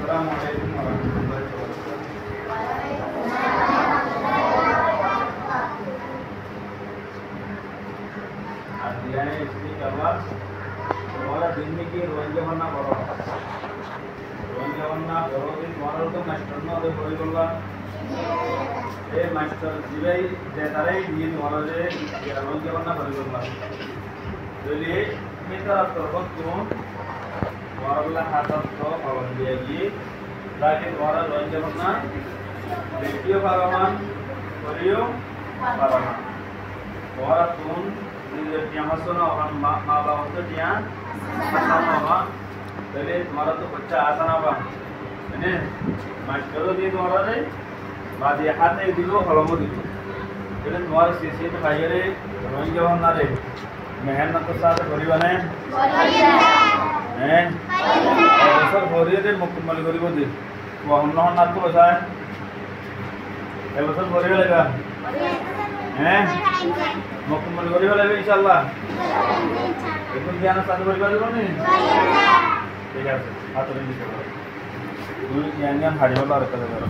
আসসালামু আলাইকুম ওয়া রাহমাতুল্লাহি ওয়া বারাকাতুহু। আর দিয়ানে ইসমি কাবা তোমারা দিন में কি রোজা বানা বড় রোজা বানা বড় দিন তোমার তো মাস্টার না ওদের বই বলবা এই মাস্টার দিবাই যে তারাই দিয়ে তোমার যে রোজা বানা বড় বলবা বলি মিতা তরফ তুমি তোমার হাতত তো পাবন দিয়ে গিয়ে তাকে তোমার রোজা বানা দেখিও পারমান করিও পারমান তোমার তুম yang masuk na orang maba untuk dia sama apa, jadi तुम्हारा तो बच्चा आसान apa, ini masker di तुम्हारा deh, बादी हाथ नहीं दिलो हलम दिलो, jadi तुम्हारा sisi itu kaya deh, orang jawab nare, मेहनत तो साथ बड़ी बने, ऐसा बोरिए दे मुकम्मल करी बोली, वह हम लोग नात तो बचा है, ऐसा बोरिए लगा, मुकम्मल करी वाले भी इंशाल्लाह একটু জ্ঞান সাথে পরিবার দিব নি ঠিক আছে হাত ধরে দিতে পারো তুমি জ্ঞান জ্ঞান হারিয়ে বলো আর কথা করো